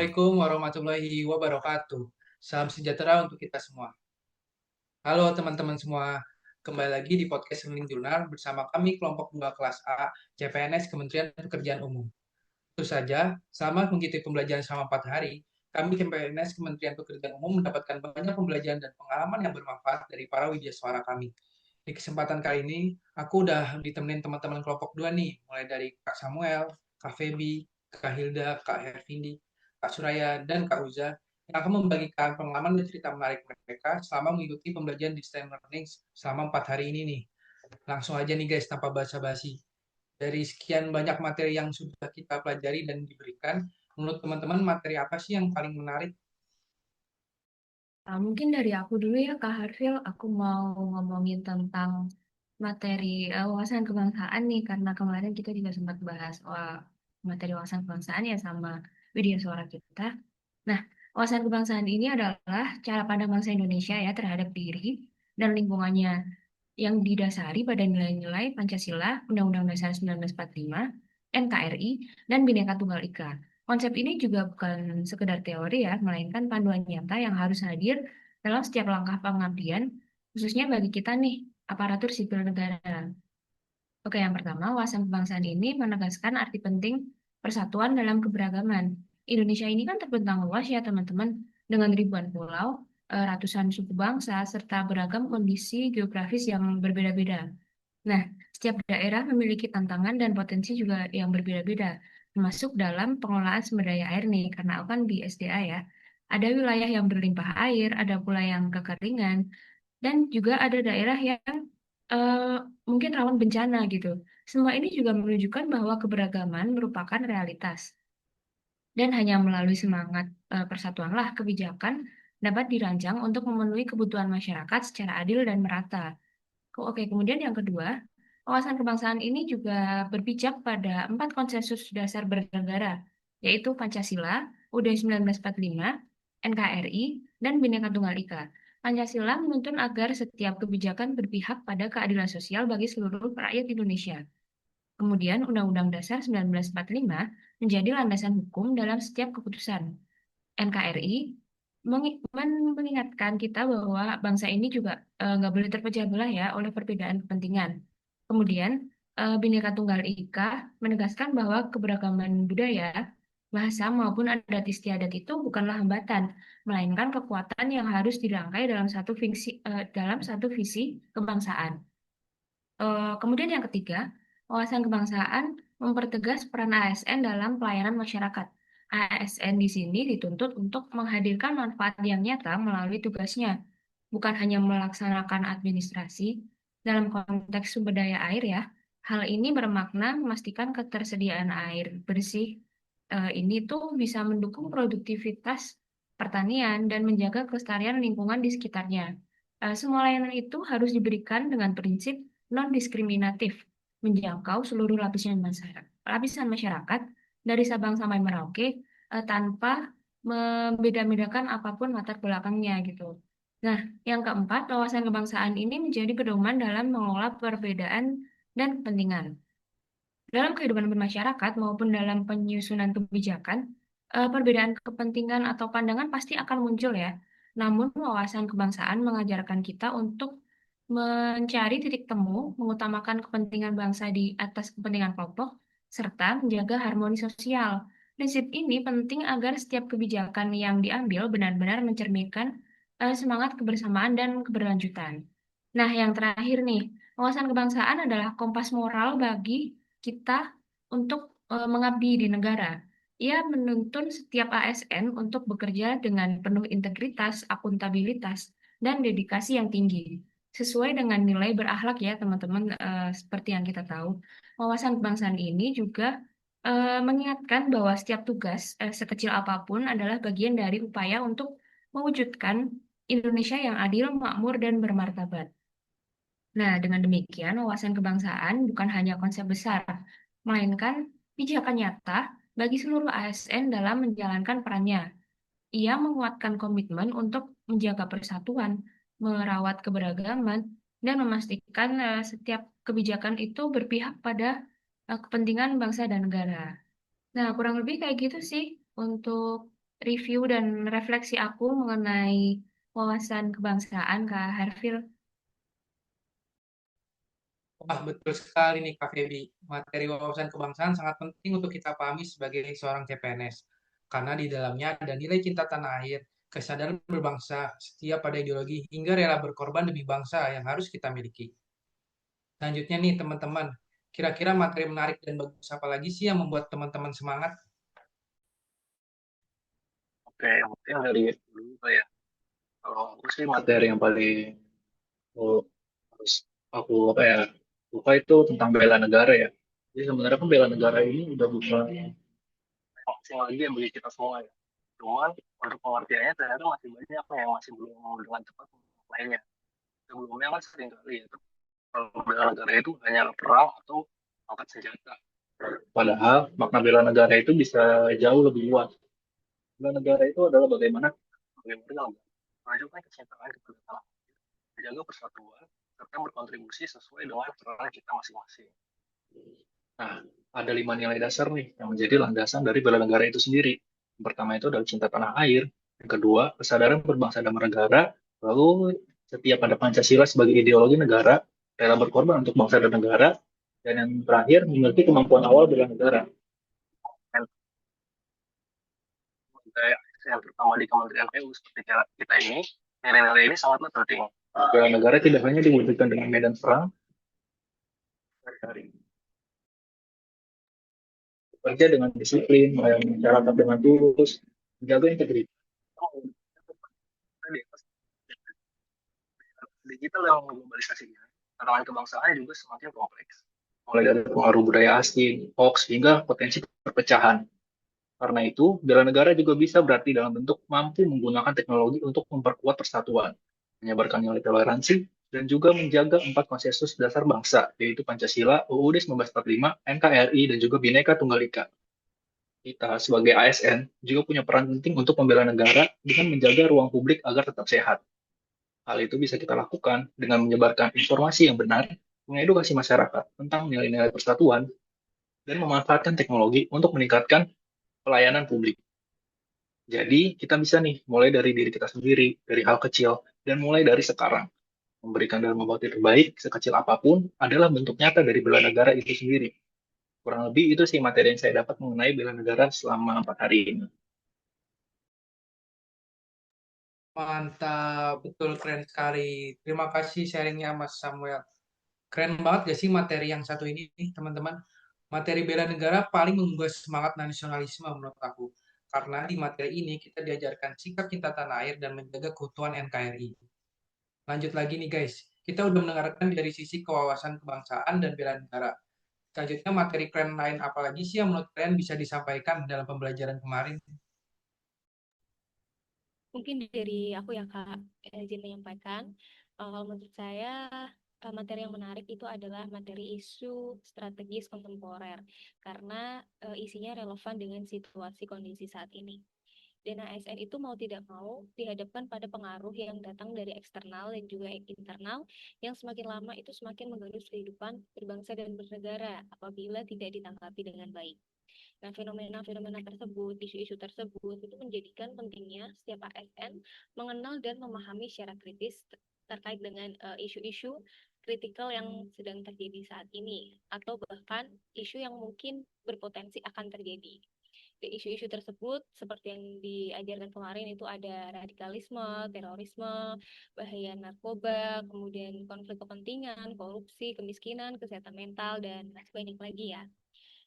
Assalamualaikum warahmatullahi wabarakatuh. Salam sejahtera untuk kita semua. Halo teman-teman semua, kembali lagi di podcast Learning Journal bersama kami kelompok 2 kelas A CPNS Kementerian Pekerjaan Umum. Tentu saja, selama mengikuti pembelajaran selama 4 hari, kami CPNS Kementerian Pekerjaan Umum mendapatkan banyak pembelajaran dan pengalaman yang bermanfaat dari para widyaswara kami. Di kesempatan kali ini, aku udah ditemenin teman-teman kelompok 2 nih, mulai dari Kak Samuel, Kak Feby, Kak Hilda, Kak Hervindi, Kak Suraya, dan Kak Uza, yang akan membagikan pengalaman dan cerita menarik mereka selama mengikuti pembelajaran distance learning selama 4 hari ini nih. Langsung aja nih guys, tanpa basa-basi. Dari sekian banyak materi yang sudah kita pelajari dan diberikan, menurut teman-teman materi apa sih yang paling menarik? Mungkin dari aku dulu ya, Kak Harfil. Aku mau ngomongin tentang materi wawasan kebangsaan nih, karena kemarin kita juga sempat bahas materi wawasan kebangsaan ya sama media suara kita. Nah, wawasan kebangsaan ini adalah cara pandang bangsa Indonesia ya terhadap diri dan lingkungannya yang didasari pada nilai-nilai Pancasila, Undang-Undang Dasar 1945, NKRI, dan Bhinneka Tunggal Ika. Konsep ini juga bukan sekedar teori ya, melainkan panduan nyata yang harus hadir dalam setiap langkah pengabdian, khususnya bagi kita nih, aparatur sipil negara. Oke, yang pertama, wawasan kebangsaan ini menegaskan arti penting persatuan dalam keberagaman. Indonesia ini kan terbentang luas ya teman-teman, dengan ribuan pulau, ratusan suku bangsa, serta beragam kondisi geografis yang berbeda-beda. Nah, setiap daerah memiliki tantangan dan potensi juga yang berbeda-beda, termasuk dalam pengelolaan sumber daya air nih, karena aku kan di SDA ya. Ada wilayah yang berlimpah air, ada pula yang kekeringan, dan juga ada daerah yang eh, mungkin rawan bencana gitu. Semua ini juga menunjukkan bahwa keberagaman merupakan realitas. Dan hanya melalui semangat persatuanlah kebijakan dapat dirancang untuk memenuhi kebutuhan masyarakat secara adil dan merata. Oke, kemudian yang kedua, wawasan kebangsaan ini juga berpijak pada 4 konsensus dasar bernegara, yaitu Pancasila, UUD 1945, NKRI, dan Bhinneka Tunggal Ika. Pancasila menuntun agar setiap kebijakan berpihak pada keadilan sosial bagi seluruh rakyat Indonesia. Kemudian Undang-Undang Dasar 1945 menjadi landasan hukum dalam setiap keputusan. NKRI mengingatkan kita bahwa bangsa ini juga nggak boleh terpecah belah ya oleh perbedaan kepentingan. Kemudian Bhinneka Tunggal Ika menegaskan bahwa keberagaman budaya, bahasa maupun adat istiadat itu bukanlah hambatan, melainkan kekuatan yang harus dirangkai dalam satu visi kebangsaan. Kemudian yang ketiga, wawasan kebangsaan mempertegas peran ASN dalam pelayanan masyarakat. ASN di sini dituntut untuk menghadirkan manfaat yang nyata melalui tugasnya, bukan hanya melaksanakan administrasi. Dalam konteks sumber daya air ya, hal ini bermakna memastikan ketersediaan air bersih ini tuh bisa mendukung produktivitas pertanian dan menjaga kelestarian lingkungan di sekitarnya. Semua layanan itu harus diberikan dengan prinsip non-diskriminatif, menjangkau seluruh lapisan masyarakat dari Sabang sampai Merauke tanpa membeda-bedakan apapun latar belakangnya gitu. Nah, yang keempat, wawasan kebangsaan ini menjadi pedoman dalam mengelola perbedaan dan kepentingan. Dalam kehidupan bermasyarakat maupun dalam penyusunan kebijakan, perbedaan kepentingan atau pandangan pasti akan muncul ya. Namun wawasan kebangsaan mengajarkan kita untuk mencari titik temu, mengutamakan kepentingan bangsa di atas kepentingan kelompok, serta menjaga harmoni sosial. Prinsip ini penting agar setiap kebijakan yang diambil benar-benar mencerminkan semangat kebersamaan dan keberlanjutan. Nah, yang terakhir nih, wawasan kebangsaan adalah kompas moral bagi kita untuk mengabdi di negara. Ia menuntun setiap ASN untuk bekerja dengan penuh integritas, akuntabilitas, dan dedikasi yang tinggi. Sesuai dengan nilai berakhlak ya teman-teman, seperti yang kita tahu. Wawasan kebangsaan ini juga mengingatkan bahwa setiap tugas, sekecil apapun, adalah bagian dari upaya untuk mewujudkan Indonesia yang adil, makmur, dan bermartabat. Nah, dengan demikian, wawasan kebangsaan bukan hanya konsep besar, melainkan pijakan nyata bagi seluruh ASN dalam menjalankan perannya. Ia menguatkan komitmen untuk menjaga persatuan, merawat keberagaman, dan memastikan setiap kebijakan itu berpihak pada kepentingan bangsa dan negara. Nah, kurang lebih kayak gitu sih untuk review dan refleksi aku mengenai wawasan kebangsaan, Kak Harfil. Wah, betul sekali nih Kak Feby. Materi wawasan kebangsaan sangat penting untuk kita pahami sebagai seorang CPNS. Karena di dalamnya ada nilai cinta tanah air, kesadaran berbangsa, setia pada ideologi, hingga rela berkorban demi bangsa yang harus kita miliki. Selanjutnya nih teman-teman, kira-kira materi menarik dan bagus apa lagi sih yang membuat teman-teman semangat? Oke, mungkin dari dulu ya. Kalau aku sih materi yang paling oh, harus aku apa ya suka itu tentang bela negara ya. Jadi sebenarnya kan bela negara ini udah bukan asing lagi ya bagi kita semua ya. Cuman untuk pengertiannya ternyata masih banyak yang masih belum dengan cepat lainnya. Sebelumnya kan sering kali ya, kalau bela negara itu hanya perang atau angkat senjata. Padahal makna bela negara itu bisa jauh lebih luas. Bela negara itu adalah bagaimana menunjukkan kecintaan kepada tanah, menjaga persatuan, serta berkontribusi sesuai dengan peran kita masing-masing. Nah, ada 5 nilai dasar nih yang menjadi landasan dari bela negara itu sendiri. Yang pertama itu adalah cinta tanah air. Yang kedua, kesadaran berbangsa dan bernegara. Lalu, setia pada Pancasila sebagai ideologi negara, rela berkorban untuk bangsa dan negara. Dan yang terakhir, memiliki kemampuan awal bela negara. Dan yang terutama di Kementerian PU seperti kita ini, nilai-nilai ini sangatlah penting. Bela negara tidak hanya diwujudkan dengan medan perang, sehari-hari. Bekerja dengan disiplin, melayani masyarakat dengan tulus, menjaga integritas. Digital yang globalisasi ini, tantangan kebangsaan juga semakin kompleks. Mulai dari pengaruh budaya asing, hoax, hingga potensi perpecahan. Karena itu, bela negara juga bisa berarti dalam bentuk mampu menggunakan teknologi untuk memperkuat persatuan, menyebarkan nilai toleransi, dan juga menjaga 4 konsensus dasar bangsa, yaitu Pancasila, UUD 1945, NKRI, dan juga Bhinneka Tunggal Ika. Kita sebagai ASN juga punya peran penting untuk membela negara dengan menjaga ruang publik agar tetap sehat. Hal itu bisa kita lakukan dengan menyebarkan informasi yang benar, mengedukasi masyarakat tentang nilai-nilai persatuan, dan memanfaatkan teknologi untuk meningkatkan pelayanan publik. Jadi, kita bisa nih mulai dari diri kita sendiri, dari hal kecil, dan mulai dari sekarang. Memberikan dan membakti terbaik sekecil apapun adalah bentuk nyata dari bela negara itu sendiri. Kurang lebih itu sih materi yang saya dapat mengenai bela negara selama 4 hari ini. Mantap, betul keren sekali. Terima kasih sharingnya Mas Samuel. Keren banget gak sih materi yang satu ini nih, teman-teman? Materi bela negara paling menggugah semangat nasionalisme menurut aku. Karena di materi ini kita diajarkan sikap cinta tanah air dan menjaga keutuhan NKRI. Lanjut lagi nih guys, kita udah mendengarkan dari sisi kewawasan kebangsaan dan bela negara. Selanjutnya materi keren lain apa lagi sih yang menurut kalian bisa disampaikan dalam pembelajaran kemarin? Mungkin dari aku ya Kak, izin menyampaikan, kalau menurut saya materi yang menarik itu adalah materi isu strategis kontemporer karena isinya relevan dengan situasi kondisi saat ini. Dan ASN itu mau tidak mau dihadapkan pada pengaruh yang datang dari eksternal dan juga internal yang semakin lama itu semakin menggerus kehidupan berbangsa dan bernegara apabila tidak ditanggapi dengan baik. Nah, fenomena-fenomena tersebut, isu-isu tersebut itu menjadikan pentingnya setiap ASN mengenal dan memahami secara kritis terkait dengan isu-isu kritikal yang sedang terjadi saat ini atau bahkan isu yang mungkin berpotensi akan terjadi. Di isu-isu tersebut seperti yang diajarkan kemarin itu ada radikalisme, terorisme, bahaya narkoba, kemudian konflik kepentingan, korupsi, kemiskinan, kesehatan mental dan masih banyak lagi ya.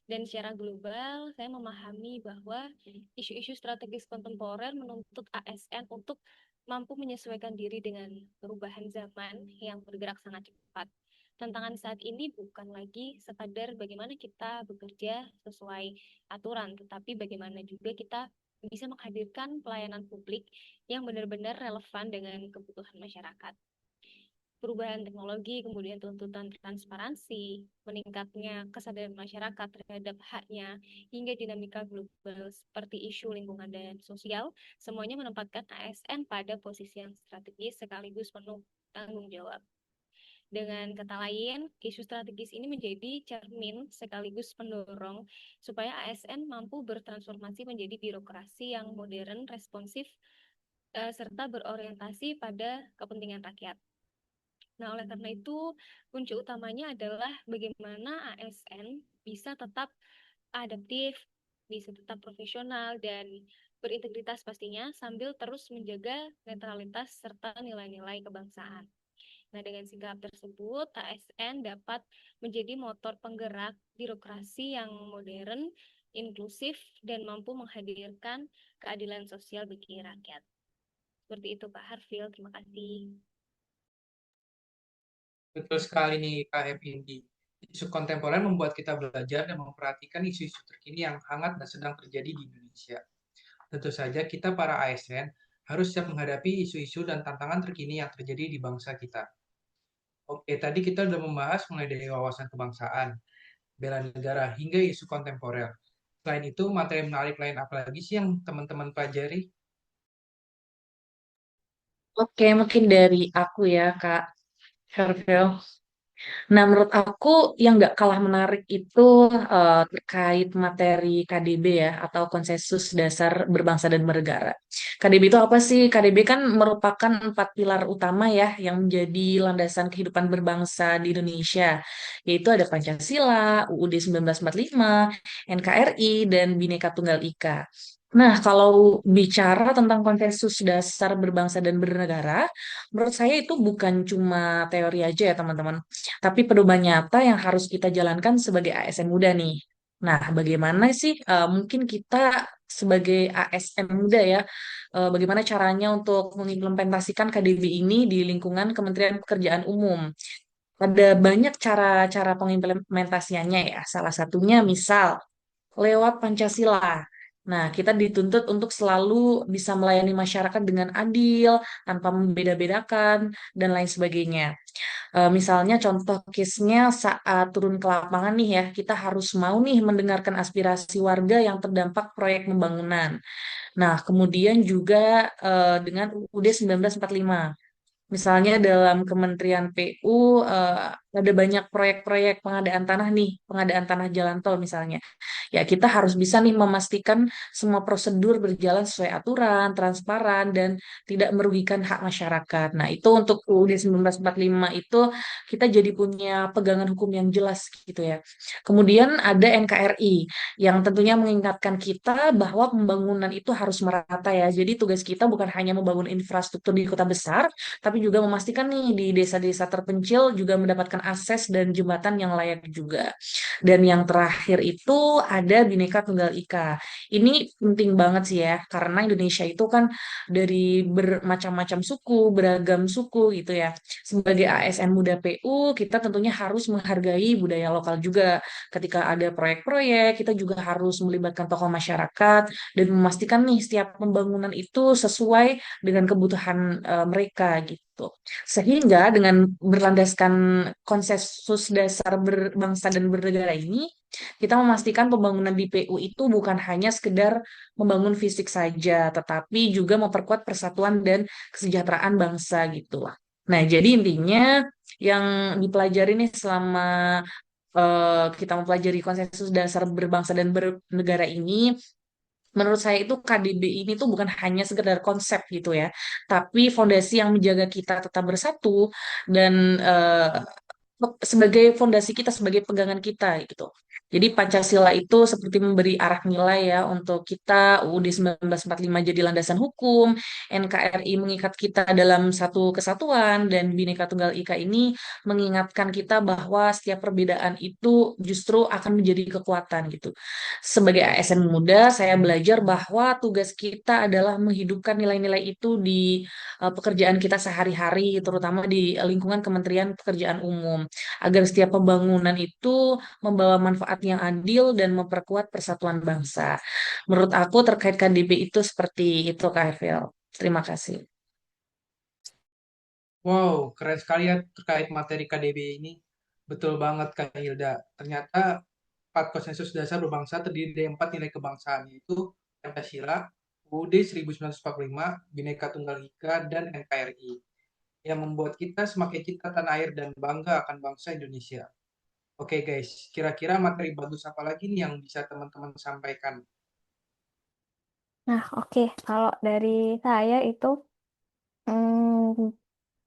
Dan secara global, saya memahami bahwa isu-isu strategis kontemporer menuntut ASN untuk mampu menyesuaikan diri dengan perubahan zaman yang bergerak sangat cepat. Tantangan saat ini bukan lagi sekadar bagaimana kita bekerja sesuai aturan, tetapi bagaimana juga kita bisa menghadirkan pelayanan publik yang benar-benar relevan dengan kebutuhan masyarakat. Perubahan teknologi, kemudian tuntutan transparansi, meningkatnya kesadaran masyarakat terhadap haknya, hingga dinamika global seperti isu lingkungan dan sosial, semuanya menempatkan ASN pada posisi yang strategis sekaligus penuh tanggung jawab. Dengan kata lain, isu strategis ini menjadi cermin sekaligus pendorong supaya ASN mampu bertransformasi menjadi birokrasi yang modern, responsif, serta berorientasi pada kepentingan rakyat. Nah, oleh karena itu, kunci utamanya adalah bagaimana ASN bisa tetap adaptif, bisa tetap profesional, dan berintegritas pastinya, sambil terus menjaga netralitas serta nilai-nilai kebangsaan. Nah, dengan sikap tersebut, ASN dapat menjadi motor penggerak birokrasi yang modern, inklusif, dan mampu menghadirkan keadilan sosial bagi rakyat. Seperti itu, Pak Harfil. Terima kasih. Betul sekali nih Kak Effendi. Isu kontemporer membuat kita belajar dan memperhatikan isu-isu terkini yang hangat dan sedang terjadi di Indonesia. Tentu saja kita para ASN harus siap menghadapi isu-isu dan tantangan terkini yang terjadi di bangsa kita. Oke, tadi kita sudah membahas mulai dari wawasan kebangsaan, bela negara, hingga isu kontemporer. Selain itu, materi menarik lain apa lagi sih yang teman-teman pelajari? Oke, mungkin dari aku ya, Kak Hervel. Nah, menurut aku yang nggak kalah menarik itu terkait materi KDB ya, atau konsensus dasar berbangsa dan bernegara. KDB itu apa sih? KDB kan merupakan 4 pilar utama ya, yang menjadi landasan kehidupan berbangsa di Indonesia, yaitu ada Pancasila, UUD 1945, NKRI, dan Bhinneka Tunggal Ika. Nah, kalau bicara tentang konsensus dasar berbangsa dan bernegara, menurut saya itu bukan cuma teori aja ya, teman-teman, tapi pedoman nyata yang harus kita jalankan sebagai ASN muda nih. Nah, bagaimana sih mungkin kita sebagai ASN muda ya, bagaimana caranya untuk mengimplementasikan KDB ini di lingkungan Kementerian Pekerjaan Umum? Ada banyak cara-cara pengimplementasiannya ya. Salah satunya misal lewat Pancasila. Nah, kita dituntut untuk selalu bisa melayani masyarakat dengan adil, tanpa membeda-bedakan, dan lain sebagainya. Misalnya contoh case-nya saat turun ke lapangan nih ya, kita harus mau nih mendengarkan aspirasi warga yang terdampak proyek pembangunan. Nah, kemudian juga dengan UUD 1945. Misalnya dalam Kementerian PU ada banyak proyek-proyek pengadaan tanah nih, pengadaan tanah jalan tol misalnya. Ya, kita harus bisa nih memastikan semua prosedur berjalan sesuai aturan, transparan, dan tidak merugikan hak masyarakat. Nah, itu untuk UUD 1945 itu kita jadi punya pegangan hukum yang jelas gitu ya. Kemudian ada NKRI yang tentunya mengingatkan kita bahwa pembangunan itu harus merata ya. Jadi tugas kita bukan hanya membangun infrastruktur di kota besar, tapi juga memastikan nih di desa-desa terpencil juga mendapatkan akses dan jembatan yang layak juga. Dan yang terakhir itu ada Bhinneka Tunggal Ika. Ini penting banget sih ya, karena Indonesia itu kan dari bermacam-macam suku, beragam suku gitu ya. Sebagai ASN Muda PU, kita tentunya harus menghargai budaya lokal juga. Ketika ada proyek-proyek, kita juga harus melibatkan tokoh masyarakat dan memastikan nih setiap pembangunan itu sesuai dengan kebutuhan mereka gitu. Sehingga dengan berlandaskan konsensus dasar berbangsa dan bernegara ini, kita memastikan pembangunan di PU itu bukan hanya sekedar membangun fisik saja, tetapi juga memperkuat persatuan dan kesejahteraan bangsa gitu. Nah, jadi intinya yang dipelajari nih selama kita mempelajari konsensus dasar berbangsa dan bernegara ini, menurut saya itu KDB ini tuh bukan hanya sekedar konsep gitu ya, tapi fondasi yang menjaga kita tetap bersatu dan sebagai fondasi kita, sebagai pegangan kita gitu. Jadi Pancasila itu seperti memberi arah nilai ya untuk kita, UUD 1945 jadi landasan hukum, NKRI mengikat kita dalam satu kesatuan, dan Bhinneka Tunggal Ika ini mengingatkan kita bahwa setiap perbedaan itu justru akan menjadi kekuatan gitu. Sebagai ASN muda, saya belajar bahwa tugas kita adalah menghidupkan nilai-nilai itu di pekerjaan kita sehari-hari, terutama di lingkungan Kementerian Pekerjaan Umum, agar setiap pembangunan itu membawa manfaat yang adil dan memperkuat persatuan bangsa. Menurut aku terkait KDB itu seperti itu, Kak Evel. Terima kasih. Wow, keren sekali ya terkait materi KDB ini. Betul banget Kak Hilda. Ternyata 4 konsensus dasar berbangsa terdiri dari 4 nilai kebangsaan, yaitu Pancasila, UUD 1945, Bhinneka Tunggal Ika, dan NKRI. yang membuat kita semakin cinta tanah air dan bangga akan bangsa Indonesia. Oke guys, kira-kira materi bagus apa lagi nih yang bisa teman-teman sampaikan? Nah, oke. Kalau dari saya itu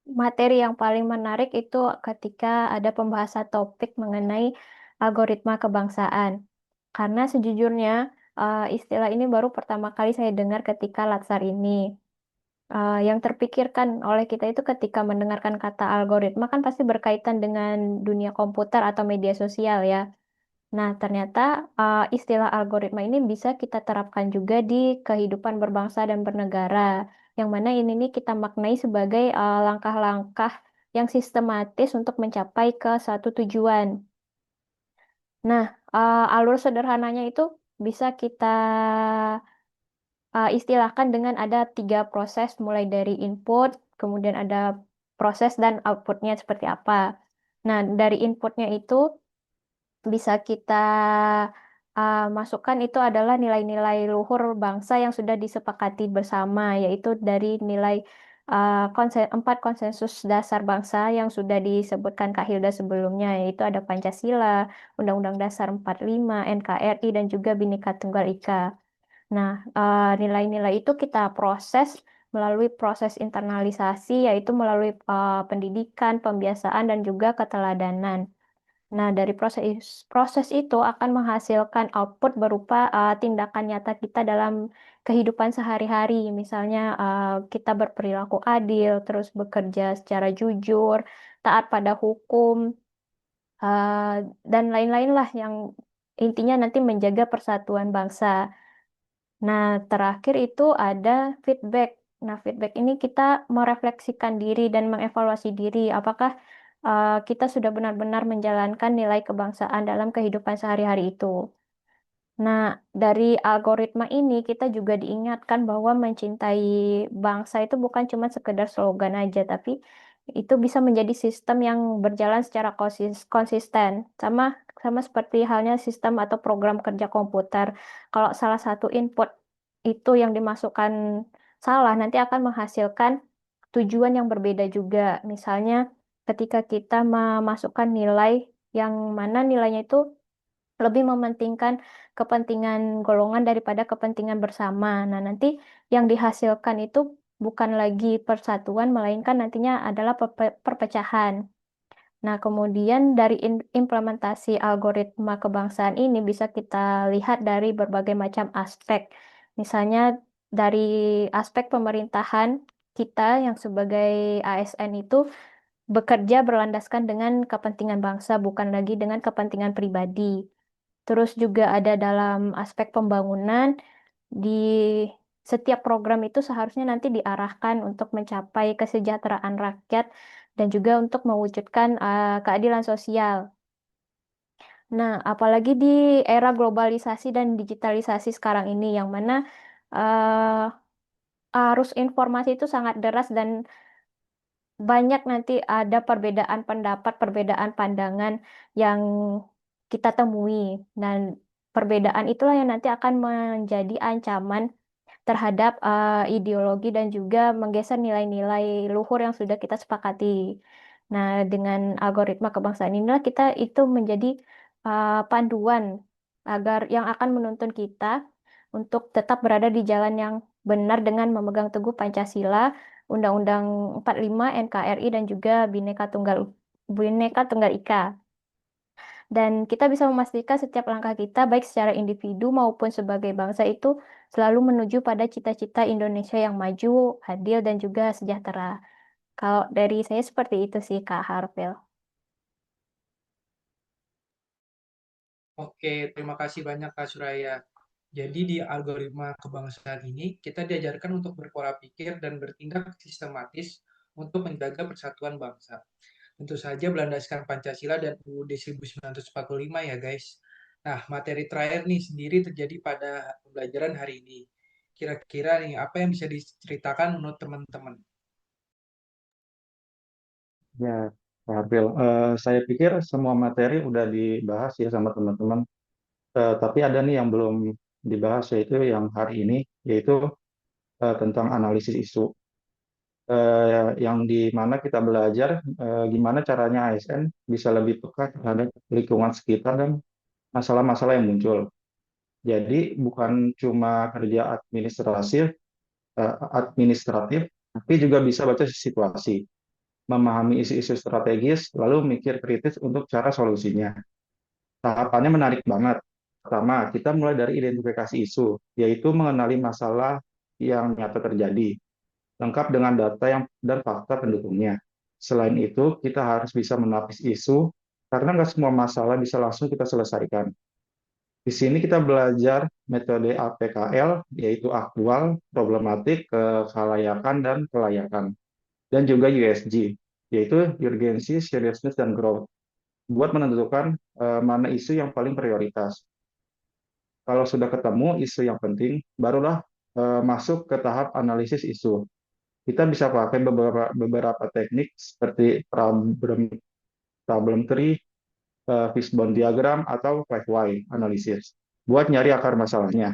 materi yang paling menarik itu ketika ada pembahasan topik mengenai algoritma kebangsaan. Karena sejujurnya istilah ini baru pertama kali saya dengar ketika Latsar ini. Yang terpikirkan oleh kita itu ketika mendengarkan kata algoritma kan pasti berkaitan dengan dunia komputer atau media sosial ya. Nah, ternyata istilah algoritma ini bisa kita terapkan juga di kehidupan berbangsa dan bernegara, yang mana ini nih kita maknai sebagai langkah-langkah yang sistematis untuk mencapai ke suatu tujuan. Nah, alur sederhananya itu bisa kita istilahkan dengan ada tiga proses, mulai dari input, kemudian ada proses dan outputnya seperti apa. Nah, dari inputnya itu bisa kita masukkan itu adalah nilai-nilai luhur bangsa yang sudah disepakati bersama, yaitu dari nilai empat konsensus dasar bangsa yang sudah disebutkan Kak Hilda sebelumnya, yaitu ada Pancasila, Undang-Undang Dasar 45, NKRI, dan juga Bhinneka Tunggal Ika. Nah, nilai-nilai itu kita proses melalui proses internalisasi, yaitu melalui pendidikan, pembiasaan, dan juga keteladanan. Nah, dari proses proses itu akan menghasilkan output berupa tindakan nyata kita dalam kehidupan sehari-hari. Misalnya, kita berperilaku adil, terus bekerja secara jujur, taat pada hukum, uh, dan lain-lain lah yang intinya nanti menjaga persatuan bangsa. Nah, terakhir itu ada feedback. Nah, feedback ini kita merefleksikan diri dan mengevaluasi diri. Apakah kita sudah benar-benar menjalankan nilai kebangsaan dalam kehidupan sehari-hari itu? Nah, dari algoritma ini kita juga diingatkan bahwa mencintai bangsa itu bukan cuma sekedar slogan aja, tapi itu bisa menjadi sistem yang berjalan secara konsisten. Sama sama seperti halnya sistem atau program kerja komputer. Kalau salah satu input itu yang dimasukkan salah, nanti akan menghasilkan tujuan yang berbeda juga. Misalnya, ketika kita memasukkan nilai yang mana nilainya itu lebih mementingkan kepentingan golongan daripada kepentingan bersama. Nah, nanti yang dihasilkan itu bukan lagi persatuan, melainkan nantinya adalah perpecahan. Nah, kemudian dari implementasi algoritma kebangsaan ini bisa kita lihat dari berbagai macam aspek. Misalnya dari aspek pemerintahan kita yang sebagai ASN itu bekerja berlandaskan dengan kepentingan bangsa, bukan lagi dengan kepentingan pribadi. Terus juga ada dalam aspek pembangunan, di setiap program itu seharusnya nanti diarahkan untuk mencapai kesejahteraan rakyat dan juga untuk mewujudkan keadilan sosial. Nah, apalagi di era globalisasi dan digitalisasi sekarang ini, yang mana arus informasi itu sangat deras dan banyak nanti ada perbedaan pendapat, perbedaan pandangan yang kita temui. Dan perbedaan itulah yang nanti akan menjadi ancaman terhadap ideologi dan juga menggeser nilai-nilai luhur yang sudah kita sepakati. Nah, dengan algoritma kebangsaan inilah kita itu menjadi panduan agar yang akan menuntun kita untuk tetap berada di jalan yang benar dengan memegang teguh Pancasila, Undang-Undang 45, NKRI, dan juga Bhinneka Tunggal Ika. Dan kita bisa memastikan setiap langkah kita, baik secara individu maupun sebagai bangsa itu selalu menuju pada cita-cita Indonesia yang maju, adil, dan juga sejahtera. Kalau dari saya seperti itu sih, Kak Harvil. Oke, terima kasih banyak Kak Suraya. Jadi di algoritma kebangsaan ini kita diajarkan untuk berpola pikir dan bertindak sistematis untuk menjaga persatuan bangsa. Tentu saja berlandaskan Pancasila dan UUD 1945 ya guys. Nah, materi terakhir nih sendiri terjadi pada pembelajaran hari ini. Kira-kira nih apa yang bisa diceritakan menurut teman-teman? Ya, Pak April, saya pikir semua materi udah dibahas ya sama teman-teman. Tapi ada nih yang belum dibahas yaitu yang hari ini, yaitu tentang analisis isu. yang di mana kita belajar gimana caranya ASN bisa lebih peka terhadap lingkungan sekitar dan masalah-masalah yang muncul. Jadi bukan cuma kerja administratif, tapi juga bisa baca situasi, memahami isu-isu strategis, lalu mikir kritis untuk cara solusinya. Tahapannya menarik banget. Pertama, kita mulai dari identifikasi isu, yaitu mengenali masalah yang nyata terjadi, lengkap dengan data dan fakta pendukungnya. Selain itu, kita harus bisa menapis isu, karena nggak semua masalah bisa langsung kita selesaikan. Di sini kita belajar metode APKL, yaitu aktual, problematik, kekhalayakan, dan kelayakan. Dan juga USG, yaitu urgency, seriousness, dan growth, buat menentukan mana isu yang paling prioritas. Kalau sudah ketemu isu yang penting, barulah masuk ke tahap analisis isu. Kita bisa pakai beberapa teknik seperti problem tree, fishbone diagram, atau 5 why analisis buat nyari akar masalahnya.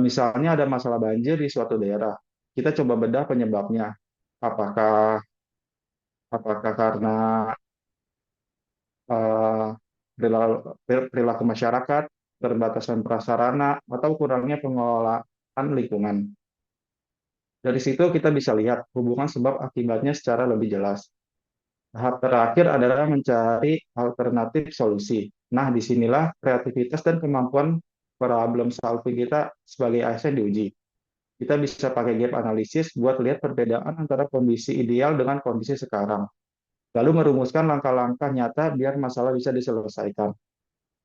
Misalnya ada masalah banjir di suatu daerah, kita coba bedah penyebabnya. Apakah apakah karena eh, perilaku masyarakat, keterbatasan prasarana, atau kurangnya pengelolaan lingkungan. Dari situ kita bisa lihat hubungan sebab akibatnya secara lebih jelas. Tahap terakhir adalah mencari alternatif solusi. Nah, disinilah kreativitas dan kemampuan problem solving kita sebagai ASN diuji. Kita bisa pakai gap analisis buat lihat perbedaan antara kondisi ideal dengan kondisi sekarang. Lalu merumuskan langkah-langkah nyata biar masalah bisa diselesaikan.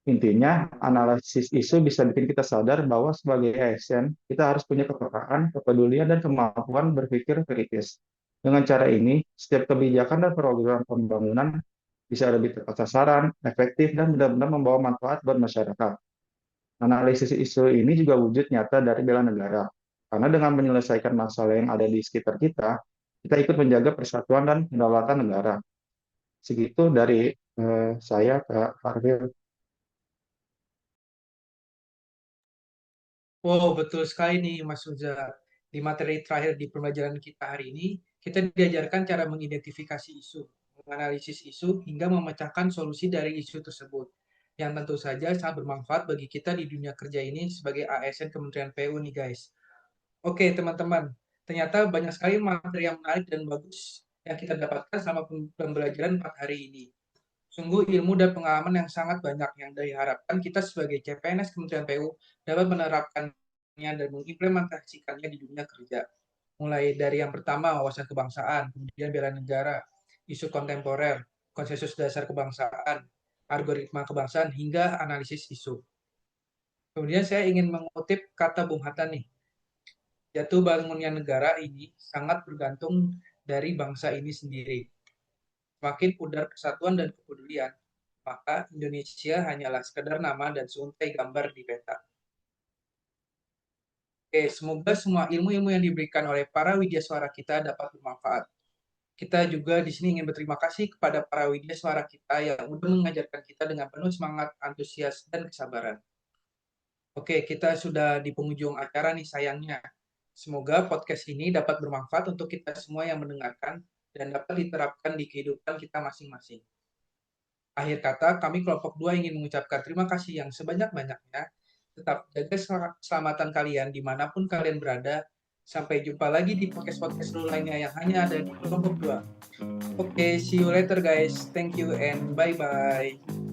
Intinya, analisis isu bisa bikin kita sadar bahwa sebagai ASN, kita harus punya kepekaan, kepedulian, dan kemampuan berpikir kritis. Dengan cara ini, setiap kebijakan dan program pembangunan bisa lebih tepat sasaran, efektif, dan benar-benar membawa manfaat buat masyarakat. Analisis isu ini juga wujud nyata dari bela negara. Karena dengan menyelesaikan masalah yang ada di sekitar kita, kita ikut menjaga persatuan dan kedaulatan negara. Segitu dari saya, Kak Farhil. Wow, betul sekali nih Mas Uza. Di materi terakhir di pembelajaran kita hari ini, kita diajarkan cara mengidentifikasi isu, menganalisis isu, hingga memecahkan solusi dari isu tersebut. Yang tentu saja sangat bermanfaat bagi kita di dunia kerja ini sebagai ASN Kementerian PU nih guys. Oke teman-teman, ternyata banyak sekali materi yang menarik dan bagus yang kita dapatkan selama pembelajaran 4 hari ini. Sungguh ilmu dan pengalaman yang sangat banyak yang diharapkan kita sebagai CPNS Kementerian PU dapat menerapkannya dan mengimplementasikannya di dunia kerja. Mulai dari yang pertama, wawasan kebangsaan, kemudian bela negara, isu kontemporer, konsensus dasar kebangsaan, algoritma kebangsaan, hingga analisis isu. Kemudian saya ingin mengutip kata Bung Hatta nih, jatuh bangunnya negara ini sangat bergantung dari bangsa ini sendiri. Semakin pudar persatuan dan kepedulian, maka Indonesia hanyalah sekedar nama dan seuntai gambar di peta. Oke, semoga semua ilmu-ilmu yang diberikan oleh para widyasuara kita dapat bermanfaat. Kita juga di sini ingin berterima kasih kepada para widyasuara kita yang sudah mengajarkan kita dengan penuh semangat, antusias, dan kesabaran. Oke, kita sudah di penghujung acara nih sayangnya. Semoga podcast ini dapat bermanfaat untuk kita semua yang mendengarkan dan dapat diterapkan di kehidupan kita masing-masing. Akhir kata, kami kelompok 2 ingin mengucapkan terima kasih yang sebanyak-banyaknya. Tetap jaga keselamatan kalian dimanapun kalian berada. Sampai jumpa lagi di podcast-podcast lainnya yang hanya ada di kelompok 2. Oke, see you later guys. Thank you and bye-bye.